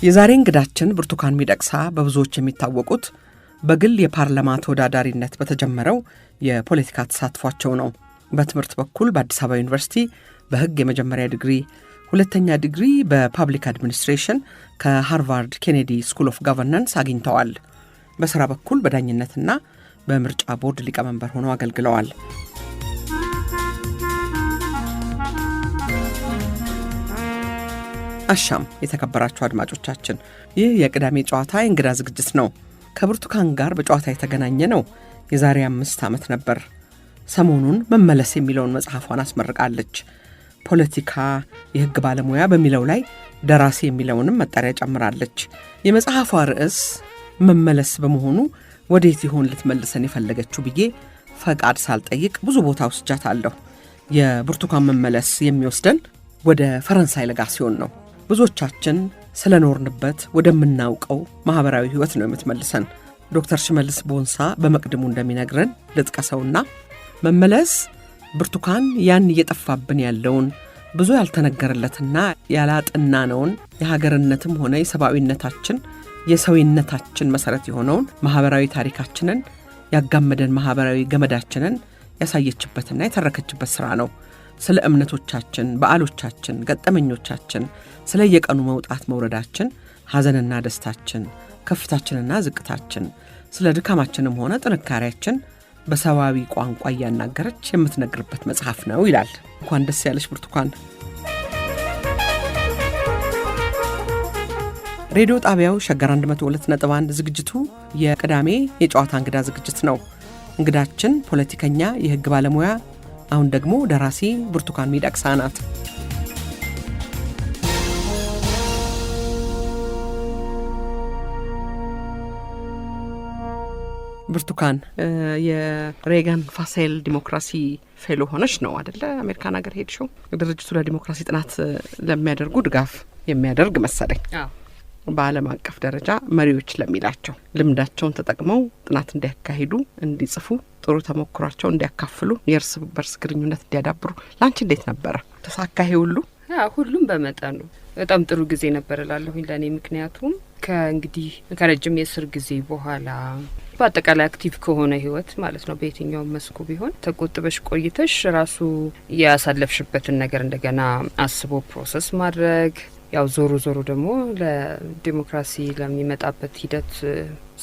የዛሬ እንግዳችን ብርቱካን ሚደቅሳ በብዙዎች የሚታወቁት በግል የፓርላማ ተወዳዳሪነት በተጀመረው የፖለቲካ ተሳትፏቸው ነው። በትምህርት በኩል በአዲስ አበባ ዩኒቨርሲቲ በሕግ የመጀመሪያ ዲግሪ፣ ሁለተኛ ዲግሪ በፓብሊክ አድሚኒስትሬሽን ከሃርቫርድ ኬኔዲ ስኩል ኦፍ ጋቨርናንስ አግኝተዋል። በሥራ በኩል በዳኝነትና በምርጫ ቦርድ ሊቀመንበር ሆነው አገልግለዋል። አሻም የተከበራችሁ አድማጮቻችን፣ ይህ የቅዳሜ ጨዋታ የእንግዳ ዝግጅት ነው። ከብርቱካን ጋር በጨዋታ የተገናኘ ነው የዛሬ 5 ዓመት ነበር። ሰሞኑን መመለስ የሚለውን መጽሐፏን አስመርቃለች። ፖለቲካ የሕግ ባለሙያ በሚለው ላይ ደራሲ የሚለውንም መጠሪያ ጨምራለች። የመጽሐፏ ርዕስ መመለስ በመሆኑ ወዴት ይሆን ልትመልሰን የፈለገችው ብዬ ፈቃድ ሳልጠይቅ ብዙ ቦታ ወስጃታለሁ። የብርቱካን መመለስ የሚወስደን ወደ ፈረንሳይ ለጋሲዮን ነው። ብዙዎቻችን ስለኖርንበት ወደምናውቀው ማህበራዊ ህይወት ነው የምትመልሰን። ዶክተር ሽመልስ ቦንሳ በመቅድሙ እንደሚነግረን ልጥቀሰውና መመለስ ብርቱካን ያን እየጠፋብን ያለውን ብዙ ያልተነገረለትና ያላጠናነውን የሀገርነትም ሆነ የሰብአዊነታችን የሰውነታችን መሰረት የሆነውን ማህበራዊ ታሪካችንን ያጋመደን ማህበራዊ ገመዳችንን ያሳየችበትና የተረከችበት ስራ ነው። ስለ እምነቶቻችን፣ በዓሎቻችን፣ ገጠመኞቻችን፣ ስለ የቀኑ መውጣት መውረዳችን፣ ሐዘንና ደስታችን፣ ከፍታችንና ዝቅታችን፣ ስለ ድካማችንም ሆነ ጥንካሬያችን በሰዋዊ ቋንቋ እያናገረች የምትነግርበት መጽሐፍ ነው ይላል። እንኳን ደስ ያለሽ ብርቱካን። ሬዲዮ ጣቢያው ሸገር 102.1 ዝግጅቱ የቅዳሜ የጨዋታ እንግዳ ዝግጅት ነው። እንግዳችን ፖለቲከኛ፣ የሕግ ባለሙያ፣ አሁን ደግሞ ደራሲ ብርቱካን ሚደቅሳ ናት። ብርቱካን የሬጋን ፋሴል ዲሞክራሲ ፌሎ ሆነች ነው አይደለ? አሜሪካን ሀገር ሄድሽው። ድርጅቱ ለዲሞክራሲ ጥናት ለሚያደርጉ ድጋፍ የሚያደርግ መሰለኝ። በዓለም አቀፍ ደረጃ መሪዎች ለሚላቸው ልምዳቸውን ተጠቅመው ጥናት እንዲያካሂዱ፣ እንዲጽፉ፣ ጥሩ ተሞክሯቸው እንዲያካፍሉ፣ የእርስ በርስ ግንኙነት እንዲያዳብሩ። ላንቺ እንዴት ነበረ? ተሳካሄ ሁሉ? ሁሉም በመጠኑ በጣም ጥሩ ጊዜ ነበር እላለሁኝ ለእኔ። ምክንያቱም ከእንግዲህ ከረጅም የእስር ጊዜ በኋላ በአጠቃላይ አክቲቭ ከሆነ ህይወት ማለት ነው፣ በየትኛውም መስኩ ቢሆን ተቆጥበሽ ቆይተሽ ራሱ ያሳለፍሽበትን ነገር እንደገና አስቦ ፕሮሰስ ማድረግ፣ ያው ዞሮ ዞሮ ደግሞ ለዲሞክራሲ ለሚመጣበት ሂደት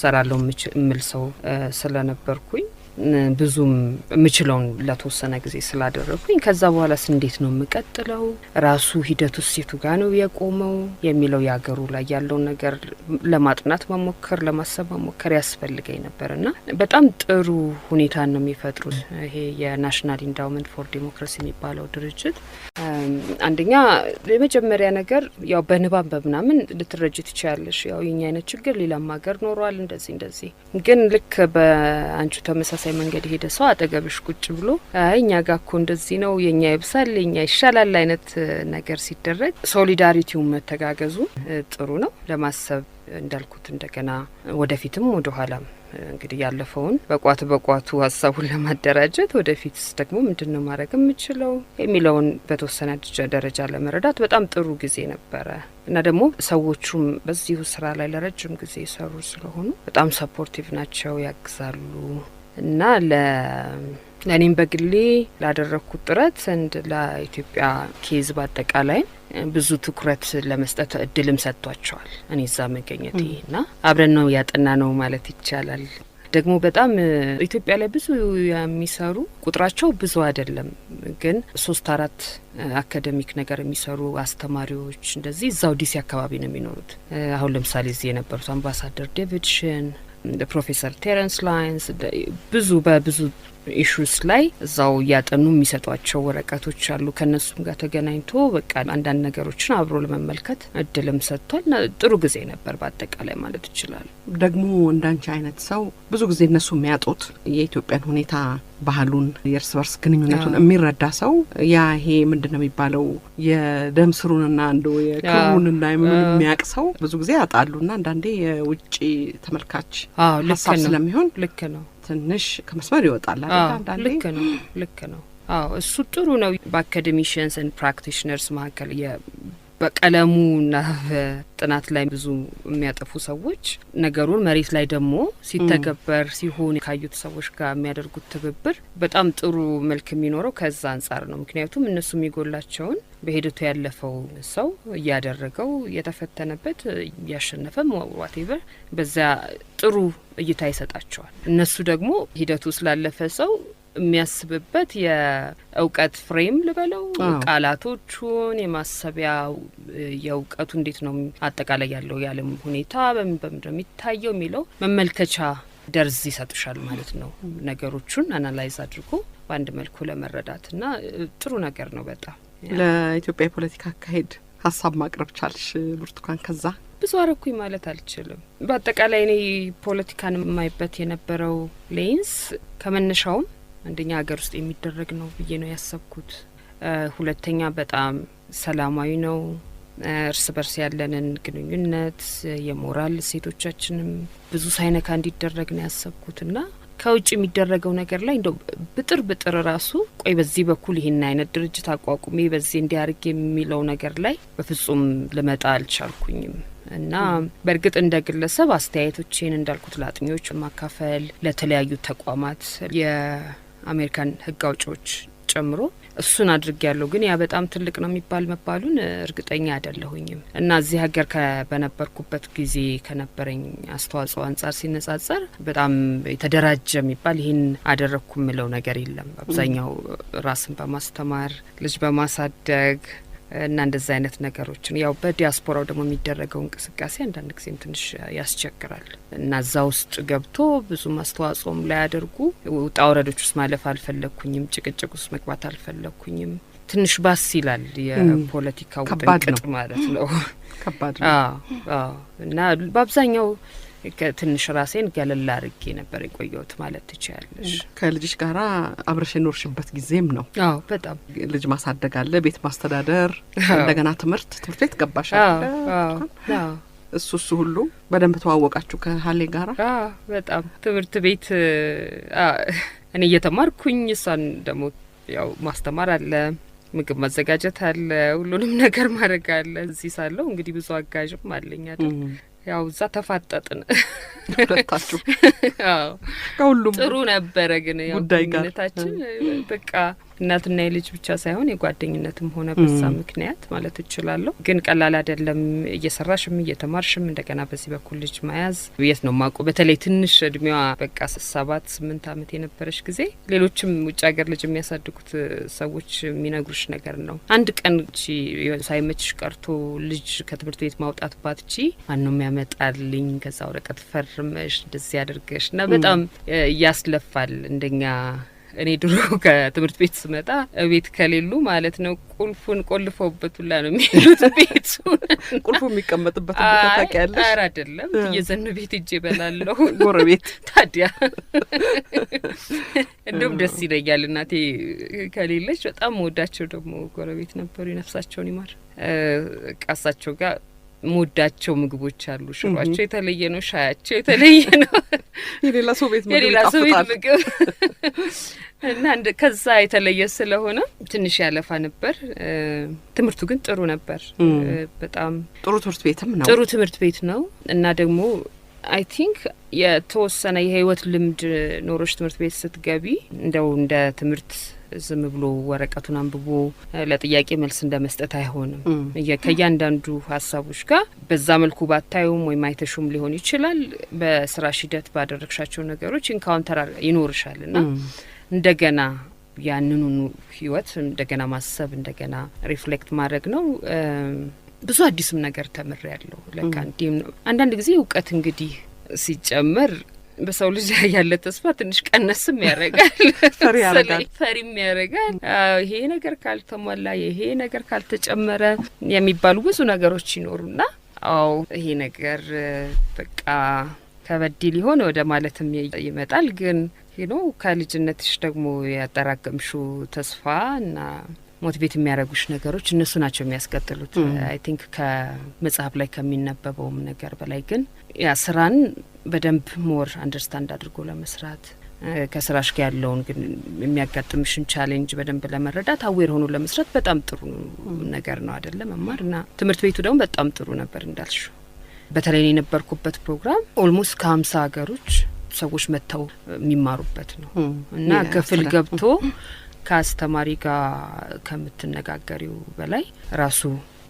ሰራለው ምል ሰው ስለነበርኩኝ ብዙም ምችለውን ለተወሰነ ጊዜ ስላደረኩኝ ከዛ በኋላስ እንዴት ነው የምቀጥለው፣ ራሱ ሂደቱ ሴቱ ጋር ነው የቆመው የሚለው ያገሩ ላይ ያለው ነገር ለማጥናት መሞከር፣ ለማሰብ መሞከር ያስፈልገኝ ነበርና በጣም ጥሩ ሁኔታ ነው የሚፈጥሩት። ይሄ የናሽናል ኢንዳውመንት ፎር ዲሞክራሲ የሚባለው ድርጅት አንደኛ የመጀመሪያ ነገር ያው በንባብ በምናምን ልትረጅ ትችያለሽ። ያው የኛ አይነት ችግር ሌላም ሀገር ኖሯል እንደዚህ ግን ልክ በአንቺ ተመሳሳይ መንገድ ሄደ ሰው አጠገብሽ ቁጭ ብሎ እኛ ጋር እኮ እንደዚህ ነው፣ የኛ ይብሳል፣ የኛ ይሻላል አይነት ነገር ሲደረግ ሶሊዳሪቲው መተጋገዙ ጥሩ ነው ለማሰብ እንዳልኩት እንደገና ወደፊትም ወደ ኋላም እንግዲህ ያለፈውን በቋቱ ሀሳቡን ለማደራጀት ወደፊትስ ደግሞ ምንድነው ማድረግ የምችለው የሚለውን በተወሰነ ደረጃ ለመረዳት በጣም ጥሩ ጊዜ ነበረ እና ደግሞ ሰዎቹም በዚሁ ስራ ላይ ለረጅም ጊዜ የሰሩ ስለሆኑ በጣም ሰፖርቲቭ ናቸው፣ ያግዛሉ እና ለእኔም በግሌ ላደረኩት ጥረት እንድ ለኢትዮጵያ ኬዝ በአጠቃላይ ብዙ ትኩረት ለመስጠት እድልም ሰጥቷቸዋል። እኔ እዛ መገኘቴ እና አብረን ነው ያጠና ነው ማለት ይቻላል። ደግሞ በጣም ኢትዮጵያ ላይ ብዙ የሚሰሩ ቁጥራቸው ብዙ አይደለም፣ ግን 3-4 አካዳሚክ ነገር የሚሰሩ አስተማሪዎች እንደዚህ እዛው ዲሲ አካባቢ ነው የሚኖሩት። አሁን ለምሳሌ እዚህ የነበሩት አምባሳደር ዴቪድ ሽን፣ ፕሮፌሰር ቴረንስ ላይንስ በብዙ ኢሹስ ላይ እዛው ያጠኑ የሚሰጧቸው ወረቀቶች አሉ። ከነሱም ጋር ተገናኝቶ በቃ አንዳንድ ነገሮችን አብሮ ለመመልከት እድልም ሰጥቷል። ጥሩ ጊዜ ነበር በአጠቃላይ ማለት ይችላል። ደግሞ እንዳንቺ አይነት ሰው ብዙ ጊዜ እነሱ የሚያጡት የኢትዮጵያን ሁኔታ፣ ባህሉን፣ የእርስ በርስ ግንኙነቱን የሚረዳ ሰው ያ ይሄ ምንድነው የሚባለው የደም ስሩንና አንዱ የክሩንና የምኑን የሚያውቅ ሰው ብዙ ጊዜ ያጣሉና አንዳንዴ የውጪ ተመልካች ሀሳብ ስለሚሆን ልክ ነው ትንሽ ከመስመር ይወጣል አይደል? አንዳንዴ ልክ ነው። እሱ ጥሩ ነው። በአካዴሚሽንስ ኤንድ ፕራክቲሽነርስ መካከል በቀለሙና በጥናት ላይ ብዙ የሚያጠፉ ሰዎች ነገሩን መሬት ላይ ደግሞ ሲተገበር ሲሆን ካዩት ሰዎች ጋር የሚያደርጉት ትብብር በጣም ጥሩ መልክ የሚኖረው ከዛ አንጻር ነው። ምክንያቱም እነሱ የሚጎላቸውን በሂደቱ ያለፈው ሰው እያደረገው የተፈተነበት ያሸነፈም ዋቴቨር በዛ ጥሩ እይታ ይሰጣቸዋል። እነሱ ደግሞ ሂደቱ ስላለፈ ሰው የሚያስብበት የእውቀት ፍሬም ልበለው ቃላቶቹን የማሰቢያ የእውቀቱ እንዴት ነው አጠቃላይ ያለው የዓለም ሁኔታ በምን እንደሚታየው የሚለው መመልከቻ ደርዝ ይሰጥሻል ማለት ነው። ነገሮቹን አናላይዝ አድርጎ በአንድ መልኩ ለመረዳትና ጥሩ ነገር ነው በጣም። ለኢትዮጵያ የፖለቲካ አካሄድ ሀሳብ ማቅረብ ቻልሽ ብርቱካን? ከዛ ብዙ አረኩኝ ማለት አልችልም። በአጠቃላይ እኔ ፖለቲካን የማይበት የነበረው ሌንስ ከመነሻውም አንደኛ ሀገር ውስጥ የሚደረግ ነው ብዬ ነው ያሰብኩት። ሁለተኛ በጣም ሰላማዊ ነው። እርስ በርስ ያለንን ግንኙነት የሞራል እሴቶቻችንም ብዙ ሳይነካ እንዲደረግ ነው ያሰብኩትና ከውጭ የሚደረገው ነገር ላይ እንደው ብጥር ራሱ ቆይ በዚህ በኩል ይሄን አይነት ድርጅት አቋቁሜ በዚህ እንዲያርግ የሚለው ነገር ላይ በፍጹም ልመጣ አልቻልኩኝም። እና በእርግጥ እንደ ግለሰብ አስተያየቶቼን እንዳልኩት ለአጥኚዎች ማካፈል ለተለያዩ ተቋማት የአሜሪካን ሕግ አውጪዎች ጨምሮ እሱን አድርግ ያለው ግን ያ በጣም ትልቅ ነው የሚባል መባሉን እርግጠኛ አይደለሁኝም። እና እዚህ ሀገር በነበርኩበት ጊዜ ከነበረኝ አስተዋጽኦ አንጻር ሲነጻጸር በጣም የተደራጀ የሚባል ይህን አደረግኩ ምለው ነገር የለም። አብዛኛው ራስን በማስተማር ልጅ በማሳደግ እና እንደዚህ አይነት ነገሮችን ያው በዲያስፖራው ደግሞ የሚደረገው እንቅስቃሴ አንዳንድ ጊዜም ትንሽ ያስቸግራል እና እዛ ውስጥ ገብቶ ብዙ አስተዋጽኦም ላይ ያደርጉ ውጣ ወረዶች ውስጥ ማለፍ አልፈለኩኝም። ጭቅጭቅ ውስጥ መግባት አልፈለኩኝም። ትንሽ ባስ ይላል የፖለቲካው ጥንቅጥ ማለት ነው። ከባድ ነው። እና በአብዛኛው ከትንሽ ራሴን ገለል አድርጌ ነበር የቆየሁት ማለት ትችያለሽ። ከልጅሽ ጋራ አብረሽ የኖርሽበት ጊዜም ነው። አዎ በጣም ልጅ ማሳደግ አለ፣ ቤት ማስተዳደር፣ እንደገና ትምህርት ቤት ገባሽ አይደል? እሱ ሁሉ በደንብ ተዋወቃችሁ ከሀሌ ጋራ? በጣም ትምህርት ቤት እኔ እየተማርኩኝ እሷን ደግሞ ያው ማስተማር አለ፣ ምግብ ማዘጋጀት አለ፣ ሁሉንም ነገር ማድረግ አለ። እዚህ ሳለሁ እንግዲህ ብዙ አጋዥም አለኝ አይደል? ያው እዛ ተፋጠጥን ሁለታችሁ። ከሁሉም ጥሩ ነበረ። ግን ያው ግንኙነታችን በቃ እናትና የልጅ ብቻ ሳይሆን የጓደኝነትም ሆነ በዛ ምክንያት ማለት እችላለሁ። ግን ቀላል አይደለም። እየሰራሽም እየተማርሽም እንደገና በዚህ በኩል ልጅ መያዝ የት ነው ማቆ በተለይ ትንሽ እድሜዋ በቃ 7-8 አመት የነበረች ጊዜ ሌሎችም ውጭ ሀገር ልጅ የሚያሳድጉት ሰዎች የሚነግሩሽ ነገር ነው። አንድ ቀን ሳይመችሽ ቀርቶ ልጅ ከትምህርት ቤት ማውጣት ባትቺ ማንንም ያመጣልኝ ከዛ ወረቀት ፈርመሽ እንደዚህ ያደርገሽ እና በጣም ያስለፋል። እንደኛ እኔ ድሮ ከትምህርት ቤት ስመጣ ቤት ከሌሉ ማለት ነው ቁልፉን ቆልፈውበት ሁላ ነው የሚሄዱት። ቤቱን ቁልፉ የሚቀመጥበት ቦታ ታውቂያለሽ? ኧረ አይደለም የዘኑ ቤት እጄ በላለሁ ጎረቤት። ታዲያ እንደውም ደስ ይለኛል። እናቴ ከሌለች በጣም ወዳቸው ደግሞ ጎረቤት ነበሩ፣ ነፍሳቸውን ይማር። ቃሳቸው ጋር ሞዳቸው ምግቦች አሉ። ሽሯቸው የተለየ ነው፣ ሻያቸው የተለየ ነው። የሌላ ሰው ቤት ምግብ እና ከዛ የተለየ ስለሆነ ትንሽ ያለፋ ነበር። ትምህርቱ ግን ጥሩ ነበር። በጣም ጥሩ ትምህርት ቤትም ነው። ጥሩ ትምህርት ቤት ነው እና ደግሞ አይ ቲንክ የተወሰነ የህይወት ልምድ ኖሮች ትምህርት ቤት ስትገቢ እንደው እንደ ትምህርት ዝም ብሎ ወረቀቱን አንብቦ ለጥያቄ መልስ እንደመስጠት አይሆንም። ከእያንዳንዱ ሀሳቦች ጋር በዛ መልኩ ባታዩም ወይም አይተሹም ሊሆን ይችላል። በስራሽ ሂደት ባደረግሻቸው ነገሮች ኢንካውንተር ይኖርሻል እና እንደገና ያንኑ ህይወት እንደገና ማሰብ እንደገና ሪፍሌክት ማድረግ ነው። ብዙ አዲስም ነገር ተምሬያለሁ። ለካ እንዲም ነው አንዳንድ ጊዜ እውቀት እንግዲህ ሲጨመር በሰው ልጅ ያለ ተስፋ ትንሽ ቀነስም ያረጋል፣ ፈሪም ያረጋል። ይሄ ነገር ካልተሟላ ይሄ ነገር ካልተጨመረ የሚባሉ ብዙ ነገሮች ይኖሩና ይሄ ነገር በቃ ከበድ ሊሆን ወደ ማለትም ይመጣል። ግን ከልጅነትሽ ደግሞ ያጠራቀምሹ ተስፋ እና ሞቲቬት የሚያደርጉሽ ነገሮች እነሱ ናቸው የሚያስቀጥሉት። አይ ቲንክ ከመጽሐፍ ላይ ከሚነበበውም ነገር በላይ ግን ያ ስራን በደንብ ሞር አንደርስታንድ አድርጎ ለመስራት ከስራሽ ጋር ያለውን ግን የሚያጋጥምሽን ቻሌንጅ በደንብ ለመረዳት አዌር ሆኖ ለመስራት በጣም ጥሩ ነገር ነው አይደለ መማርና ትምህርት ቤቱ ደግሞ በጣም ጥሩ ነበር እንዳልሽው። በተለይ የነበርኩበት ፕሮግራም ኦልሞስት ከ50 ሀገሮች ሰዎች መጥተው የሚማሩበት ነው እና ክፍል ገብቶ ከአስተማሪ ጋር ከምትነጋገሪው በላይ ራሱ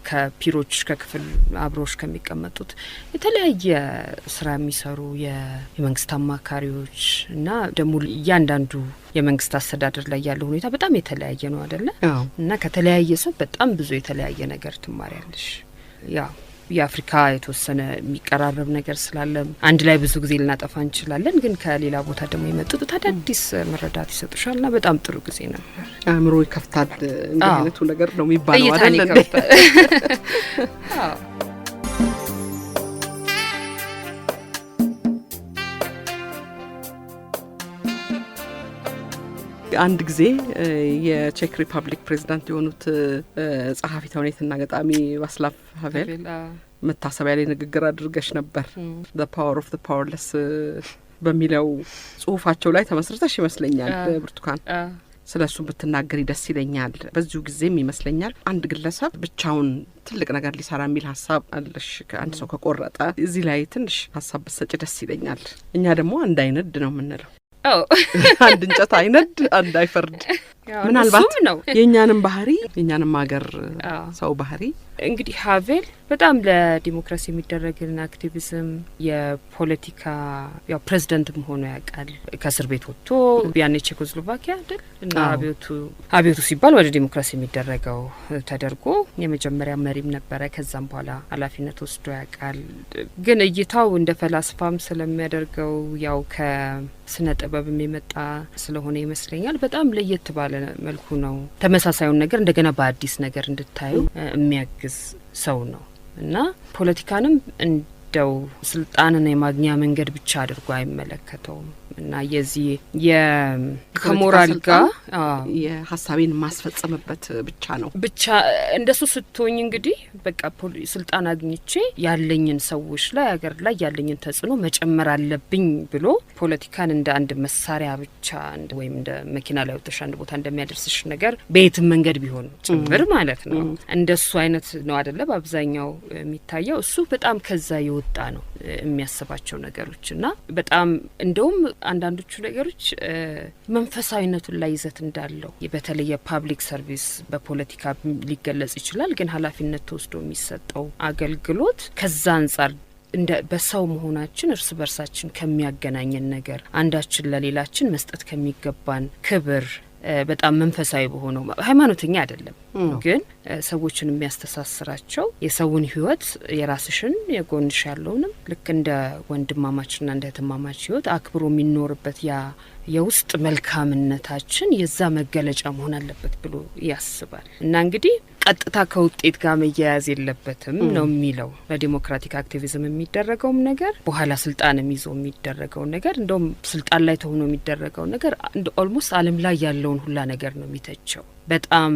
ከፒሮች ከክፍል አብሮሽ ከሚቀመጡት የተለያየ ስራ የሚሰሩ የመንግስት አማካሪዎች እና ደግሞ እያንዳንዱ የመንግስት አስተዳደር ላይ ያለው ሁኔታ በጣም የተለያየ ነው አይደለ እና ከተለያየ ሰው በጣም ብዙ የተለያየ ነገር ትማሪያለሽ። ያው የአፍሪካ የተወሰነ የሚቀራረብ ነገር ስላለ አንድ ላይ ብዙ ጊዜ ልናጠፋ እንችላለን፣ ግን ከሌላ ቦታ ደግሞ የመጡት አዳዲስ መረዳት ይሰጡሻልና በጣም ጥሩ ጊዜ ነበር። አእምሮ ይከፍታል እንደ አይነቱ ነገር ነው የሚባለው አይደል? አንድ ጊዜ የቼክ ሪፐብሊክ ፕሬዚዳንት የሆኑት ጸሐፊ ተውኔትና ገጣሚ ዋስላቭ ሃቬል መታሰቢያ ላይ ንግግር አድርገሽ ነበር። the power of the powerless በሚለው ጽሁፋቸው ላይ ተመስርተሽ ይመስለኛል ብርቱካን ስለሱ ብትናገሪ ደስ ይለኛል። በዚሁ ጊዜም ይመስለኛል አንድ ግለሰብ ብቻውን ትልቅ ነገር ሊሰራ የሚል ሀሳብ አለሽ አንድ ሰው ከቆረጠ እዚህ ላይ ትንሽ ሀሳብ ብትሰጪ ደስ ይለኛል። እኛ ደግሞ አንድ አይነድ ነው የምንለው። አንድ እንጨት አይነድ አንድ አይፈርድ። ምናልባት የኛንም ባህሪ የኛንም ሀገር ሰው ባህሪ እንግዲህ ሃቬል በጣም ለዲሞክራሲ የሚደረግን አክቲቪዝም የፖለቲካ ያው ፕሬዚደንትም ሆኖ ያውቃል። ከእስር ቤት ወጥቶ ያኔ ቼኮስሎቫኪያ አይደል እና አብዮቱ ሲባል ወደ ዲሞክራሲ የሚደረገው ተደርጎ የመጀመሪያ መሪም ነበረ። ከዛም በኋላ ኃላፊነት ወስዶ ያውቃል። ግን እይታው እንደ ፈላስፋም ስለሚያደርገው ያው ከስነ ጥበብም የመጣ ስለሆነ ይመስለኛል በጣም ለየት ባለ መልኩ ነው ተመሳሳዩን ነገር እንደገና በአዲስ ነገር እንድታዩ የሚያግዝ ሰው ነው እና ፖለቲካንም እንደው ስልጣንን የማግኛ መንገድ ብቻ አድርጎ አይመለከተውም እና የዚህ ከሞራል ጋር የሀሳቤን ማስፈጸምበት ብቻ ነው ብቻ እንደሱ ስትሆኝ እንግዲህ በቃ ስልጣን አግኝቼ ያለኝን ሰዎች ላይ ሀገር ላይ ያለኝን ተጽዕኖ መጨመር አለብኝ ብሎ ፖለቲካን እንደ አንድ መሳሪያ ብቻ ወይም እንደ መኪና ላይ ወጥተሽ አንድ ቦታ እንደሚያደርስሽ ነገር በየትም መንገድ ቢሆን ጭምር ማለት ነው እንደሱ አይነት ነው አይደለ በአብዛኛው የሚታየው። እሱ በጣም ከዛ የወጣ ነው የሚያስባቸው ነገሮች እና በጣም እንደውም አንዳንዶቹ ነገሮች መንፈሳዊነቱን ላይ ይዘት እንዳለው በተለይ የፓብሊክ ሰርቪስ በፖለቲካ ሊገለጽ ይችላል፣ ግን ኃላፊነት ተወስዶ የሚሰጠው አገልግሎት ከዛ አንጻር እንደ በሰው መሆናችን እርስ በርሳችን ከሚያገናኘን ነገር አንዳችን ለሌላችን መስጠት ከሚገባን ክብር በጣም መንፈሳዊ በሆነው ሃይማኖተኛ አይደለም፣ ግን ሰዎችን የሚያስተሳስራቸው የሰውን ህይወት የራስሽን የጎንሽ ያለውንም ልክ እንደ ወንድማማችና እንደ እህትማማች ህይወት አክብሮ የሚኖርበት ያ የውስጥ መልካምነታችን የዛ መገለጫ መሆን አለበት ብሎ ያስባል እና እንግዲህ ቀጥታ ከውጤት ጋር መያያዝ የለበትም ነው የሚለው። ለዲሞክራቲክ አክቲቪዝም የሚደረገውም ነገር በኋላ ስልጣንም ይዞ የሚደረገው ነገር እንደውም ስልጣን ላይ ተሆኖ የሚደረገው ነገር ኦልሞስት ዓለም ላይ ያለውን ሁላ ነገር ነው የሚተቸው። በጣም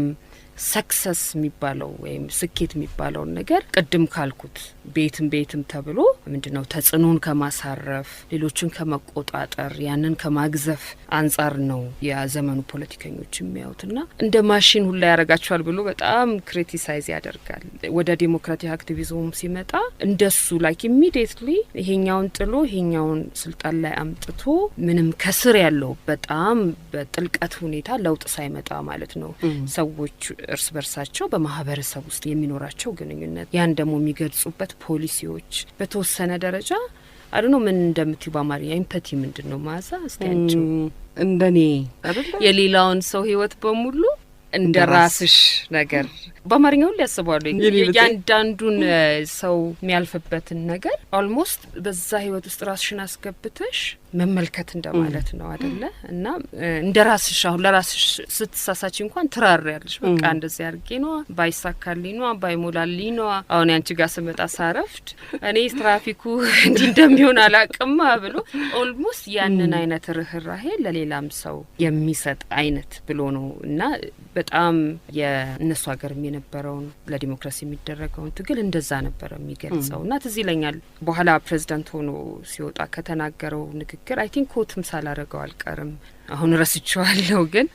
ሰክሰስ የሚባለው ወይም ስኬት የሚባለውን ነገር ቅድም ካልኩት ቤትም ተብሎ ምንድነው ተጽዕኖን ከማሳረፍ ሌሎችን ከመቆጣጠር ያንን ከማግዘፍ አንጻር ነው የዘመኑ ፖለቲከኞች የሚያዩትና እንደ ማሽን ሁላ ያረጋቸዋል ብሎ በጣም ክሪቲሳይዝ ያደርጋል። ወደ ዲሞክራቲክ አክቲቪዝም ሲመጣ እንደሱ ላይክ ኢሚዲየትሊ ይሄኛውን ጥሎ ይሄኛውን ስልጣን ላይ አምጥቶ ምንም ከስር ያለው በጣም በጥልቀት ሁኔታ ለውጥ ሳይመጣ ማለት ነው ሰዎች እርስ በርሳቸው በማህበረሰብ ውስጥ የሚኖራቸው ግንኙነት ያን ደግሞ የሚገልጹበት ፖሊሲዎች በተወሰነ ደረጃ አድኖ ምን እንደምትዩ በአማርኛ ኢምፓቲ ምንድነው ማዛ እስቲያንቹ እንደኔ አይደል የሌላውን ሰው ህይወት በሙሉ እንደ ራስሽ ነገር በአማርኛው ሊያስባሉ ያንዳንዱን ሰው የሚያልፍበትን ነገር ኦልሞስት በዛ ህይወት ውስጥ ራስሽን አስገብተሽ መመልከት እንደማለት ነው አይደለ? እና እንደ ራስሽ አሁን ለራስሽ ስትሳሳች እንኳን ትራሪያለሽ። በቃ እንደዚህ አድርጌ ነው ባይሳካልኝ ነው ባይሞላልኝ ነው አሁን ያንቺ ጋር ስመጣ ሳረፍድ እኔ ትራፊኩ እንዲ እንደሚሆን አላቅማ ብሎ ኦልሞስት ያንን አይነት ርህራሄ ለሌላም ሰው የሚሰጥ አይነት ብሎ ነው እና በጣም የእነሱ ሀገር የነበረውን ለዲሞክራሲ የሚደረገውን ትግል እንደዛ ነበር የሚገልጸው እና ትዝ ይለኛል በኋላ ፕሬዚዳንት ሆኖ ሲወጣ ከተናገረው ንግግር ንግግር አይ ቲንክ ኮትም ሳላረገው አልቀርም አሁን ረስቼዋለሁ ግን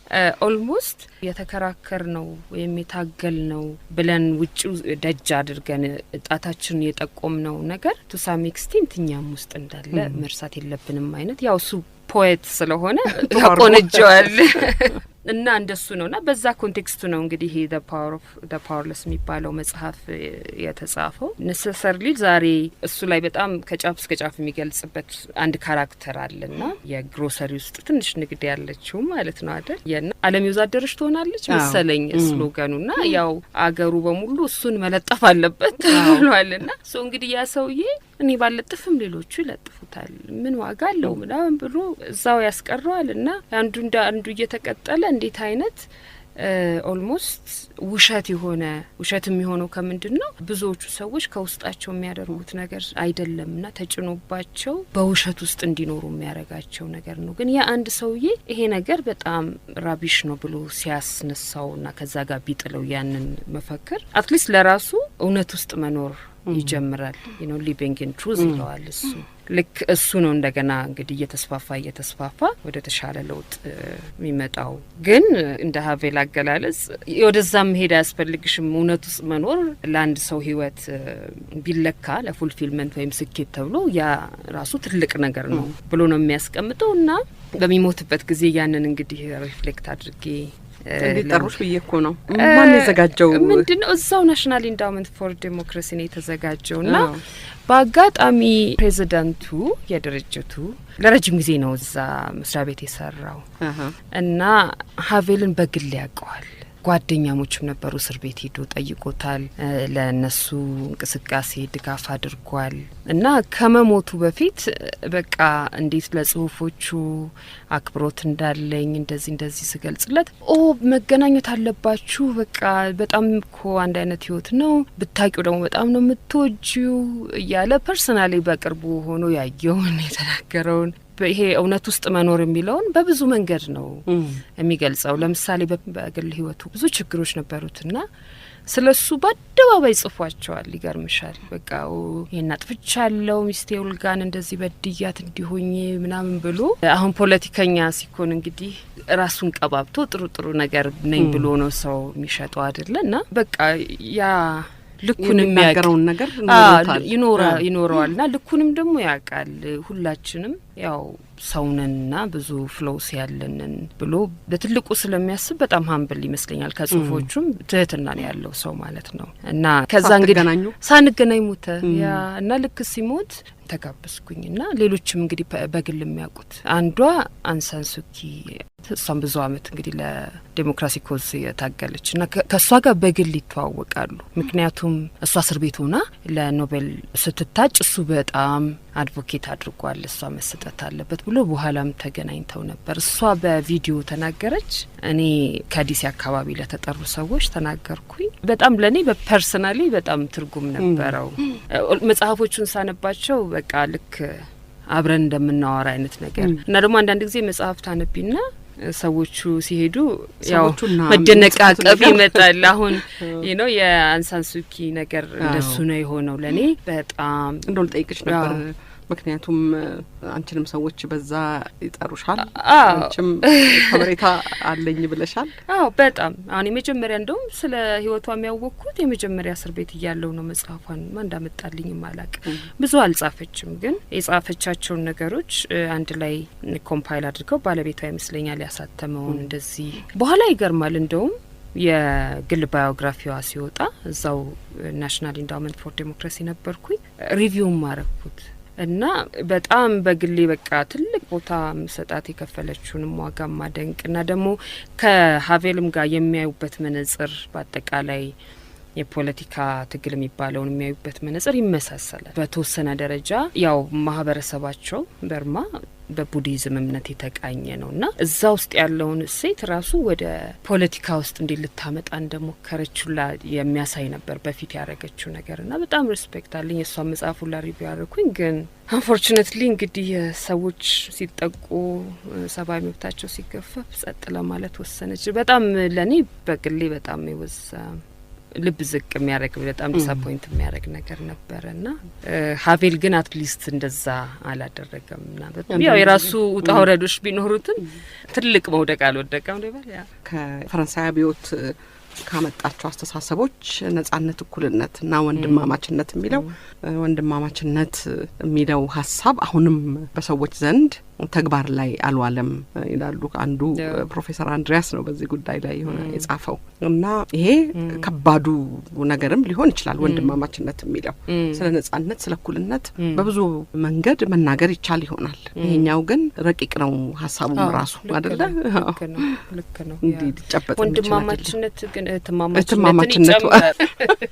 ኦልሞስት የተከራከር ነው ወይም የታገል ነው ብለን ውጪው ደጅ አድርገን ጣታችን የጠቆም ነው ነገር ቱ ሳም ኤክስቴንት እኛም ውስጥ እንዳለ መርሳት የለብንም አይነት ያው ሱ ፖኤት ስለሆነ ያቆነጀዋል እና እንደሱ ነውና በዛ ኮንቴክስቱ ነው እንግዲህ the power of the powerless የሚባለው መጽሐፍ የተጻፈው necessarily ዛሬ እሱ ላይ በጣም ከጫፍ እስከ ጫፍ የሚገልጽበት አንድ ካራክተር አለና የግሮሰሪ ውስጥ ትንሽ ንግድ ያለችው ማለት ነው አይደል የና ዓለም ይወዛደርሽ ትሆናለች መሰለኝ ስሎጋኑና ያው አገሩ በሙሉ እሱን መለጠፍ አለበት ብሏልና ሶ እንግዲህ ያ ሰውዬ እኔ ባለጥፍም ሌሎቹ ይለጥፉታል ምን ዋጋ አለው ምናምን ብሎ እዛው ያስቀረዋልና አንዱ እየተቀጠለ እንዴት አይነት ኦልሞስት ውሸት የሚሆነው ከምንድነው ብዙዎቹ ሰዎች ከውስጣቸው የሚያደርጉት ነገር አይደለምና ተጭኖባቸው በውሸት ውስጥ እንዲኖሩ የሚያረጋቸው ነገር ነው ግን ያ አንድ ሰውዬ ይሄ ነገር በጣም ራቢሽ ነው ብሎ ሲያስነሳውና ከዛ ጋር ቢጥለው ያንን መፈክር አትሊስት ለራሱ እውነት ውስጥ መኖር ይጀምራል living in truth ይለዋል እሱ ልክ እሱ ነው እንደገና እንግዲህ እየተስፋፋ ወደ ተሻለ ለውጥ የሚመጣው ግን እንደ ሀቬል አገላለጽ ወደዛ መሄድ ያስፈልግሽም እውነት ውስጥ መኖር ለአንድ ሰው ህይወት ቢለካ ለፉልፊልመንት ወይም ስኬት ተብሎ ያ ራሱ ትልቅ ነገር ነው ብሎ ነው የሚያስቀምጠው እና በሚሞትበት ጊዜ ያንን እንግዲህ ሪፍሌክት አድርጌ እንዲጠሩሽ ብዬኮ ነው ማን የዘጋጀው ምንድነው እዛው ናሽናል ኢንዳውመንት ፎር ዴሞክራሲ ነው የተዘጋጀውና በአጋጣሚ ፕሬዚዳንቱ የድርጅቱ ለረጅም ጊዜ ነው እዛ መስሪያ ቤት የሰራው እና ሀቬልን በግል ያውቀዋል ጓደኛሞችም ነበሩ እስር ቤት ሄዶ ጠይቆታል ለነሱ እንቅስቃሴ ድጋፍ አድርጓል እና ከመሞቱ በፊት በቃ እንዴት ለጽሁፎቹ አክብሮት እንዳለኝ እንደዚህ ስገልጽለት መገናኘት አለባችሁ በቃ በጣም እኮ አንድ አይነት ህይወት ነው ብታቂው ደግሞ በጣም ነው የምትወጂው እያለ ፐርሰናሊ በቅርቡ ሆኖ ያየውን የተናገረውን ይሄ እውነት ውስጥ መኖር የሚለውን በብዙ መንገድ ነው የሚገልጸው ለምሳሌ በግል ህይወቱ ብዙ ችግሮች ነበሩትና ስለሱ በአደባባይ ጽፏቸዋል ይገርምሻል በቃ የናጥፍቻለሁ ሚስቴ ውልጋን እንደዚህ በድያት እንዲሆኝ ምናምን ብሎ አሁን ፖለቲከኛ ሲኮን እንግዲህ ራሱን ቀባብቶ ጥሩ ነገር ነኝ ብሎ ነው ሰው የሚሸጠው አይደለና በቃ ያ ልኩንም የሚያቀረውን ነገር ይኖረዋልና ልኩንም ደግሞ ያቃል ሁላችንም ያው ሰውነንና ብዙ ፍሎስ ያለንን ብሎ በትልቁ ስለሚያስብ በጣም ሀምብል ይመስለኛል ከጽሁፎቹም ትህትና ነው ያለው ሰው ማለት ነው እና ከዛ እንግዲህ ሳንገናኝ ሞተ ያ እና ልክ ሲሞት ተጋበዝኩኝና ሌሎችም እንግዲህ በግል የሚያውቁት አንዷ አንሳን ሱኪ እሷም ብዙ አመት እንግዲህ ለዲሞክራሲ ኮዝ የታገለችና ከሷ ጋር በግል ይተዋወቃሉ ምክንያቱም እሷ እስር ቤት ሆና ለኖቤል ስትታጭ እሱ በጣም አድቮኬት አድርጓል እሷ መስጠት አለበት ብሎ በኋላም ተገናኝተው ነበር እሷ በቪዲዮ ተናገረች እኔ ከዲሲ አካባቢ ለተጠሩ ሰዎች ተናገርኩኝ በጣም ለኔ በፐርሰናሊ በጣም ትርጉም ነበረው መጽሐፎቹን ሳነባቸው በቃ ልክ አብረን እንደምናወራ አይነት ነገር እና ደግሞ አንዳንድ ጊዜ መጽሐፍ ታነቢና ሰዎቹ ሲሄዱ ያው መደነቃቀፍ ይመጣል አሁን የአንሳን ሱኪ ነገር እንደሱ ነው የሆነው ለኔ በጣም እንደው ልጠይቅሽ ነበር ምክንያቱም አንቺንም ሰዎች በዛ ይጠሩሻል አንቺም ከመሬታ አለኝ ብለሻል በጣም አሁን የመጀመሪያ እንደውም ስለ ህይወቷ የሚያወቅኩት የመጀመሪያ እስር ቤት እያለው ነው መጽሐፏን ማን እንዳመጣልኝ ማላቅ ብዙ አልጻፈችም ግን የጻፈቻቸውን ነገሮች አንድ ላይ ኮምፓይል አድርገው ባለቤቷ ይመስለኛል ያሳተመውን እንደዚህ በኋላ ይገርማል እንደውም የግል ባዮግራፊዋ ሲወጣ እዛው ናሽናል ኢንዳውመንት ፎር ዴሞክራሲ ነበርኩኝ ሪቪው ማረኩት እና በጣም በግሌ በቃ ትልቅ ቦታ መስጣት የከፈለችውንም ዋጋ ማደንቅ እና ደግሞ ከሀቬልም ጋር የሚያዩበት መነጽር በአጠቃላይ የፖለቲካ ትግል የሚባለውን የሚያዩበት መነጽር ይመሳሰላል በተወሰነ ደረጃ ያው ማህበረሰባቸው በርማ በቡዲዝም እምነት የተቃኘ ነውና እዛ ውስጥ ያለውን እሴት ራሱ ወደ ፖለቲካ ውስጥ እንዲልታመጣ እንደሞከረችላ የሚያሳይ ነበር በፊት ያረገችው ነገርና በጣም ሪስፔክት አለኝ የሷ መጽሐፉ ላይ ሪቪው ያረኩኝ ግን አንፎርቹኔትሊ እንግዲህ ሰዎች ሲጠቁ ሰብአዊ መብታቸው ሲገፈፍ ጸጥ ለማለት ወሰነች በጣም ለኔ በግሌ በጣም ይወዛ ልብ ዝቅ የሚያደርግ በጣም ዲስአፖይንት የሚያደርግ ነገር ነበርና ሀቬል ግን አትሊስት እንደዛ አላደረገም እና ያው የራሱ ውጣ ውረዶች ቢኖሩትም ትልቅ መውደቅ አልወደቀም ነው ያ ከፈረንሳይ አብዮት ካመጣቸው አስተሳሰቦች ነጻነት፣ እኩልነትና ወንድማማችነት የሚለው ወንድማማችነት የሚለው ሀሳብ አሁንም በሰዎች ዘንድ ተግባር ላይ አልዋለም ይላሉ። አንዱ ፕሮፌሰር አንድሪያስ ነው በዚህ ጉዳይ ላይ የሆነ የጻፈው እና ይሄ ከባዱ ነገርም ሊሆን ይችላል። ወንድማማችነት የሚለው ስለ ነጻነት፣ ስለ እኩልነት በብዙ መንገድ መናገር ይቻል ይሆናል። ይሄኛው ግን ረቂቅ ነው ሀሳቡ ራሱ አይደለ? ልክ ነው። እንዴ ይጨበጥ ወንድማማችነት ግን እህትማማችነት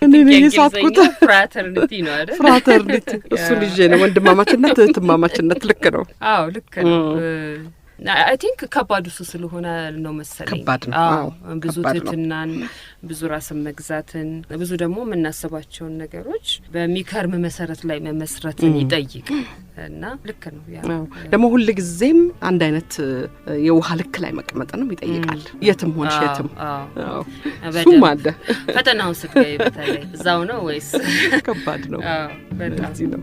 እኔ የሳትኩት ፍራተርኒቲ ነው አይደል? ፍራተርኒቲ እሱ ልጅ ነው። ወንድማማችነት እህትማማችነት ልክ ነው። አዎ ልክ ነው። አይ ቲንክ ከባዱ እሱ ስለሆነ ነው መሰለኝ። ከባድ ነው። ብዙ ትህትናን፣ ብዙ ራስን መግዛትን፣ ብዙ ደግሞ የምናስባቸውን ነገሮች በሚከርም መሰረት ላይ መመስረትን ይጠይቅ እና ልክ ነው። ያ ደግሞ ሁሉ ጊዜም አንድ አይነት የውሃ ልክ ላይ መቀመጥንም ይጠይቃል። የትም ሆንሽ የትም እሱም አለ። ፈተናውን ስትገቢ በተለይ እዛው ነው ወይስ ከባድ ነው። በጣም ነው።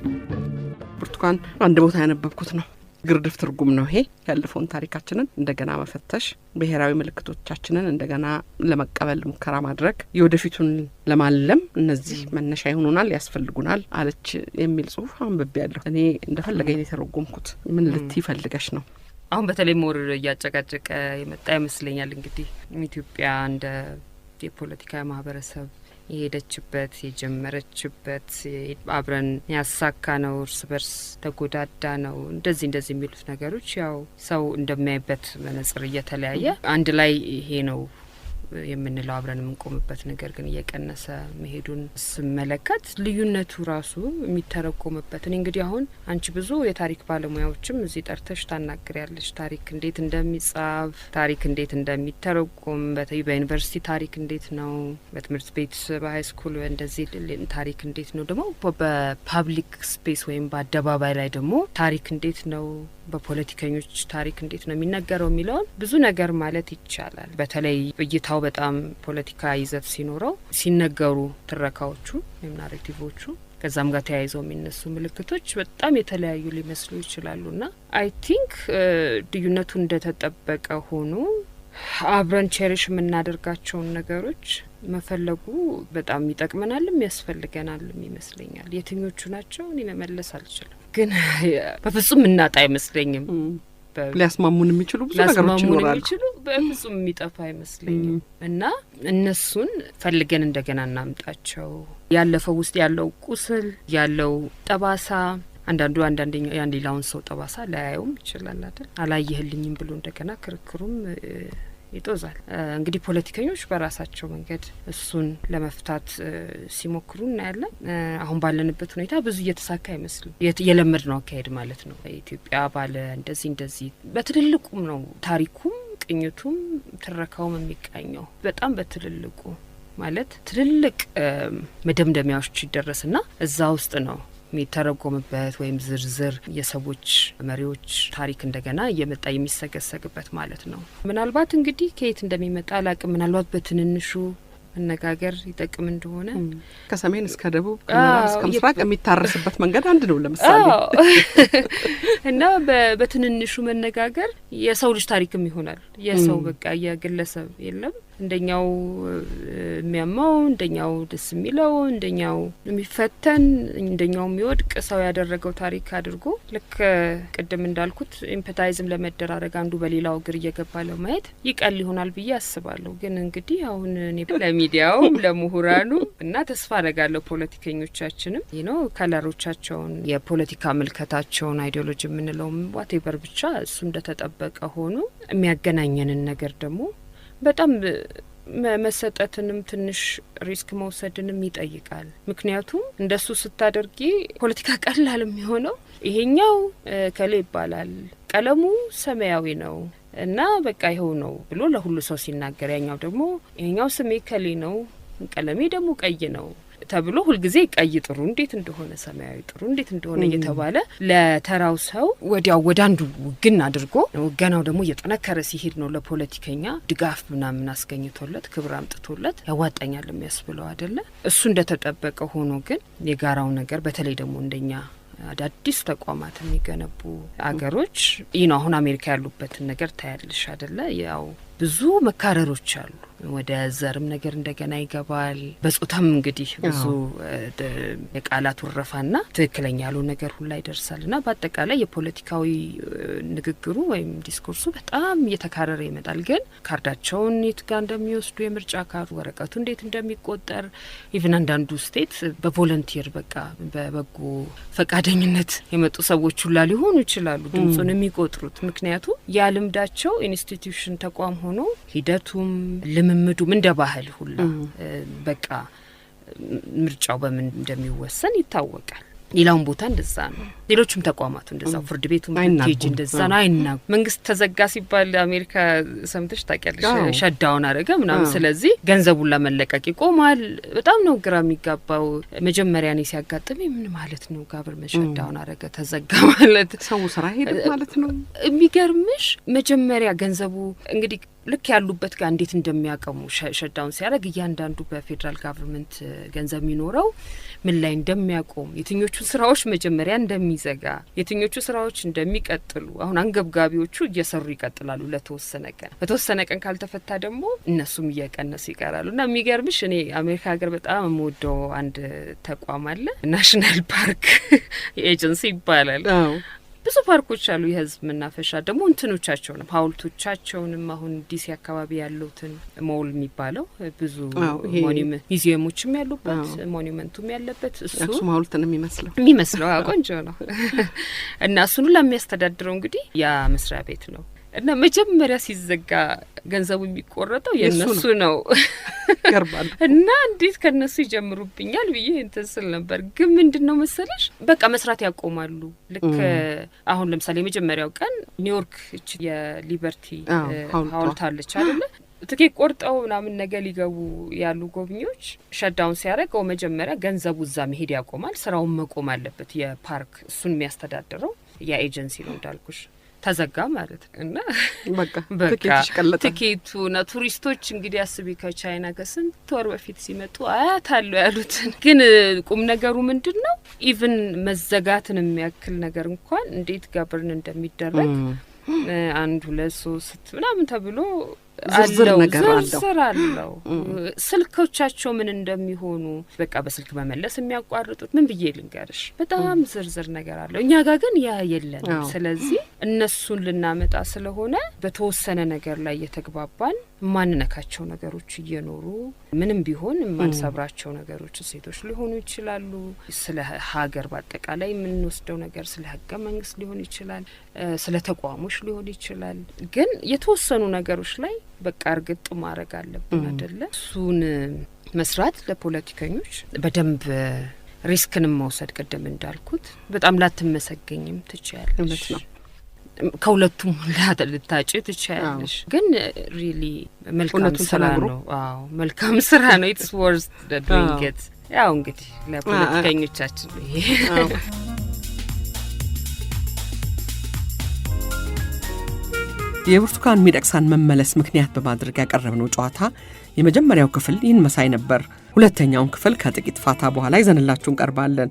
ብርቱካን አንድ ቦታ ያነበብኩት ነው ግርድፍ ትርጉም ነው ይሄ። ያለፈውን ታሪካችንን እንደገና መፈተሽ፣ ብሔራዊ ምልክቶቻችንን እንደገና ለመቀበል ሙከራ ማድረግ፣ የወደፊቱን ለማለም እነዚህ መነሻ ይሆኑናል፣ ያስፈልጉናል አለች የሚል ጽሁፍ አንብቤያለሁ። እኔ እንደፈለገኝ የተረጎምኩት ምን ልትይ ፈልገሽ ነው? አሁን በተለይ ሞር እያጨቃጨቀ የመጣ ይመስለኛል። እንግዲህ ኢትዮጵያ እንደ የፖለቲካ ማህበረሰብ የሄደችበት የጀመረችበት አብረን ያሳካ ነው፣ እርስ በርስ ተጎዳዳ ነው፣ እንደዚህ የሚሉት ነገሮች ያው ሰው እንደሚያይበት መነጽር እየተለያየ አንድ ላይ ይሄ ነው የምንለው አብረን የምንቆምበት ነገር ግን እየቀነሰ መሄዱን ስመለከት ልዩነቱ ራሱ የሚተረጎምበት እኔ እንግዲህ አሁን አንቺ ብዙ የታሪክ ባለሙያዎችም እዚህ ጠርተሽ ታናግሪያለሽ። ታሪክ እንዴት እንደሚጻፍ፣ ታሪክ እንዴት እንደሚተረጎም፣ በዩኒቨርሲቲ ታሪክ እንዴት ነው፣ በትምህርት ቤት በሀይ ስኩል እንደዚህ ታሪክ እንዴት ነው፣ ደግሞ በፓብሊክ ስፔስ ወይም በአደባባይ ላይ ደግሞ ታሪክ እንዴት ነው፣ በፖለቲከኞች ታሪክ እንዴት ነው የሚነገረው የሚለውን ብዙ ነገር ማለት ይቻላል። በተለይ እይታው በጣም ፖለቲካ ይዘት ሲኖረው ሲነገሩ ትረካዎቹ ወይም ናሬቲቮቹ ከዛም ጋር ተያይዘው የሚነሱ ምልክቶች በጣም የተለያዩ ሊመስሉ ይችላሉና አይ ቲንክ ልዩነቱ እንደተጠበቀ ሆኖ አብረን ቼሪሽ የምናደርጋቸውን ነገሮች መፈለጉ በጣም ይጠቅመናልም ያስፈልገናልም ይመስለኛል። የትኞቹ ናቸው እኔ መመለስ አልችልም፣ ግን በፍጹም እናጣ አይመስለኝም። ሊያስማሙን የሚችሉ ብዙ ነገሮች ይኖራሉ። በፍጹም የሚጠፋ አይመስለኝም እና እነሱን ፈልገን እንደገና እናምጣቸው። ያለፈው ውስጥ ያለው ቁስል ያለው ጠባሳ አንዳንደኛው ሌላውን ሰው ጠባሳ ላያየውም ይችላል አይደል? አላየህልኝም ብሎ እንደገና ክርክሩም ይጦዛል። እንግዲህ ፖለቲከኞች በራሳቸው መንገድ እሱን ለመፍታት ሲሞክሩ እናያለን። አሁን ባለንበት ሁኔታ ብዙ እየተሳካ አይመስልም። የለመድ ነው አካሄድ ማለት ነው። ኢትዮጵያ ባለ እንደዚህ በትልልቁም ነው ታሪኩም ቅኝቱም ትረካውም የሚቃኘው በጣም በትልልቁ ማለት ትልልቅ መደምደሚያዎች ይደረስና እዛ ውስጥ ነው የሚተረጎምበት ወይም ዝርዝር የሰዎች መሪዎች ታሪክ እንደገና እየመጣ የሚሰገሰግበት ማለት ነው። ምናልባት እንግዲህ ከየት እንደሚመጣ አላቅም። ምናልባት በትንንሹ መነጋገር ይጠቅም እንደሆነ ከሰሜን እስከ ደቡብ ከምዕራብ እስከ ምስራቅ የሚታረስበት መንገድ አንድ ነው ለምሳሌ እና በትንንሹ መነጋገር የሰው ልጅ ታሪክም ይሆናል። የሰው በቃ የግለሰብ የለም እንደኛው የሚያማው እንደኛው ደስ የሚለው እንደኛው የሚፈተን እንደኛው የሚወድቅ ሰው ያደረገው ታሪክ አድርጎ ልክ ቅድም እንዳልኩት ኤምፓታይዝም ለመደራረግ አንዱ በሌላው እግር እየገባ ለማየት ይቀል ይሆናል ብዬ አስባለሁ። ግን እንግዲህ አሁን እኔ ለሚዲያው ለምሁራኑ እና ተስፋ አደርጋለሁ ፖለቲከኞቻችንም ነው ከለሮቻቸውን የፖለቲካ ምልከታቸውን አይዲዮሎጂ የምንለው ዋቴቨር ብቻ እሱ እንደተጠበቀ ሆኖ የሚያገናኘንን ነገር ደግሞ በጣም መሰጠትንም ትንሽ ሪስክ መውሰድንም ይጠይቃል። ምክንያቱም እንደሱ ስታደርጊ ፖለቲካ ቀላል የሚሆነው ይሄኛው ከሌ ይባላል ቀለሙ ሰማያዊ ነው እና በቃ ይኸው ነው ብሎ ለሁሉ ሰው ሲናገር፣ ያኛው ደግሞ ይሄኛው ስሜ ከሌ ነው ቀለሜ ደግሞ ቀይ ነው ተብሎ ሁልጊዜ ቀይ ጥሩ እንዴት እንደሆነ ሰማያዊ ጥሩ እንዴት እንደሆነ እየተባለ ለተራው ሰው ወዲያው ወደ አንዱ ውግን አድርጎ ወገናው ደግሞ እየጠነከረ ሲሄድ ነው ለፖለቲከኛ ድጋፍ ምናምን አስገኝቶለት ክብር አምጥቶለት ያዋጣኛል የሚያስብለው አይደለ። እሱ እንደተጠበቀ ሆኖ ግን የጋራው ነገር በተለይ ደግሞ እንደኛ አዳዲስ ተቋማት የሚገነቡ አገሮች ይህ ነው። አሁን አሜሪካ ያሉበትን ነገር ታያለሽ አይደለ? ያው ብዙ መካረሮች አሉ። ወደ ዘርም ነገር እንደገና ይገባል። በጾታም እንግዲህ ብዙ የቃላት ወረፋና ትክክለኛ ያለው ነገር ሁላ ይደርሳልና በአጠቃላይ የፖለቲካዊ ንግግሩ ወይም ዲስኮርሱ በጣም እየተካረረ ይመጣል። ግን ካርዳቸውን የት ጋር እንደሚወስዱ የምርጫ ካርድ ወረቀቱ እንዴት እንደሚቆጠር ኢቭን አንዳንዱ ስቴት በቮለንቲር በቃ በበጎ ፈቃደኝነት የመጡ ሰዎች ሁላ ሊሆኑ ይችላሉ ድምጹን የሚቆጥሩት። ምክንያቱም ያ ልምዳቸው ኢንስቲትዩሽን ተቋም ሆኖ ሂደቱም ልምምዱም እንደ ባህል ሁላ በቃ ምርጫው በምን እንደሚወሰን ይታወቃል። ሌላውን ቦታ እንደዛ ነው። ሌሎችም ተቋማቱ እንደዛው ፍርድ ቤቱም ቴጅ እንደዛ ነው። አይናቁ መንግስት ተዘጋ ሲባል አሜሪካ ሰምተሽ ታውቂያለሽ? ሸዳውን አረገ ምናምን። ስለዚህ ገንዘቡን ለመለቀቅ ይቆማል። በጣም ነው ግራ የሚጋባው። መጀመሪያ እኔ ሲያጋጥመኝ ምን ማለት ነው ጋቨርንመንት ሸዳውን አረገ ተዘጋ ማለት ሰው ስራ ሄደ ማለት ነው። የሚገርምሽ መጀመሪያ ገንዘቡ እንግዲህ ልክ ያሉበት ጋር እንዴት እንደሚያቀሙ ሸዳውን ሲያደርግ እያንዳንዱ በፌዴራል ጋቨርንመንት ገንዘብ የሚኖረው ምን ላይ እንደሚያቆም የትኞቹ ስራዎች መጀመሪያ እንደሚዘጋ የትኞቹ ስራዎች እንደሚቀጥሉ አሁን አንገብጋቢዎቹ እየሰሩ ይቀጥላሉ ለተወሰነ ቀን። በተወሰነ ቀን ካልተፈታ ደግሞ እነሱም እየቀነሱ ይቀራሉ። እና የሚገርምሽ እኔ አሜሪካ ሀገር በጣም የምወደው አንድ ተቋም አለ። ናሽናል ፓርክ ኤጀንሲ ይባላል። ብዙ ፓርኮች አሉ። የህዝብ መናፈሻ ደግሞ እንትኖቻቸውንም ሀውልቶቻቸውንም አሁን ዲሲ አካባቢ ያሉትን ሞል የሚባለው ብዙ ሚዚየሞችም ያሉበት ሞኒመንቱም ያለበት እሱ ሀውልትን የሚመስለው ቆንጆ ነው። እና እሱን ሁላ የሚያስተዳድረው እንግዲህ ያ መስሪያ ቤት ነው። እና መጀመሪያ ሲዘጋ ገንዘቡ የሚቆረጠው የነሱ ነው። ገርባል እና እንዴት ከነሱ ይጀምሩብኛል ብዬ እንትን ስል ነበር። ግን ምንድነው መሰለሽ በቃ መስራት ያቆማሉ። ልክ አሁን ለምሳሌ የመጀመሪያው ቀን ኒውዮርክ የሊበርቲ ሀውልት አለች አይደለ? ትኬት ቆርጠው ምናምን ነገር ሊገቡ ያሉ ጎብኚዎች ሸዳውን ሲያደርገው መጀመሪያ ገንዘቡ እዛ መሄድ ያቆማል። ስራውን መቆም አለበት። የፓርክ እሱን የሚያስተዳድረው ያ ኤጀንሲ ነው እንዳልኩሽ ተዘጋ ማለት ነው። እና በቃ ትኬቱና ቱሪስቶች እንግዲህ አስቢ ከቻይና ከስንት ወር በፊት ሲመጡ አያታለሁ ያሉትን። ግን ቁም ነገሩ ምንድነው ኢቭን መዘጋትን የሚያክል ነገር እንኳን እንዴት ጋበርን እንደሚደረግ 1 2 3 ምናምን ተብሎ ዝርዝር አለው። ስልኮቻቸው ምን እንደሚሆኑ በቃ በስልክ መመለስ የሚያቋርጡት ምን ብዬ ልንገርሽ፣ በጣም ዝርዝር ነገር አለው። እኛ ጋር ግን ያ የለን። ስለዚህ እነሱን ልናመጣ ስለሆነ በተወሰነ ነገር ላይ የተግባባን ማንነካቸው ነገሮች እየኖሩ ምንም ቢሆን ማንሰብራቸው ነገሮች ሴቶች ሊሆኑ ይችላሉ። ስለ ሀገር በአጠቃላይ የምንወስደው ነገር ስለ ህገ መንግስት ሊሆን ይችላል፣ ስለ ተቋሞች ሊሆን ይችላል። ግን የተወሰኑ ነገሮች ላይ በቃ እርግጥ ማድረግ አለብን አይደለ? እሱን መስራት ለፖለቲከኞች በደንብ ሪስክንም መውሰድ ቅድም እንዳልኩት በጣም ላትመሰገኝም ትችያለሽ። ነው ከሁለቱም ልታጭ ትችያለሽ። ግን ሪሊ መልካም ስራ ነው። አዎ መልካም ስራ ነው። ኢትስ ወርዝ ዶይንግ ኢት። ያው እንግዲህ ለፖለቲከኞቻችን ይሄ የብርቱካን ሚደቅሳን መመለስ ምክንያት በማድረግ ያቀረብነው ጨዋታ የመጀመሪያው ክፍል ይህን መሳይ ነበር። ሁለተኛውን ክፍል ከጥቂት ፋታ በኋላ ይዘንላችሁ እንቀርባለን።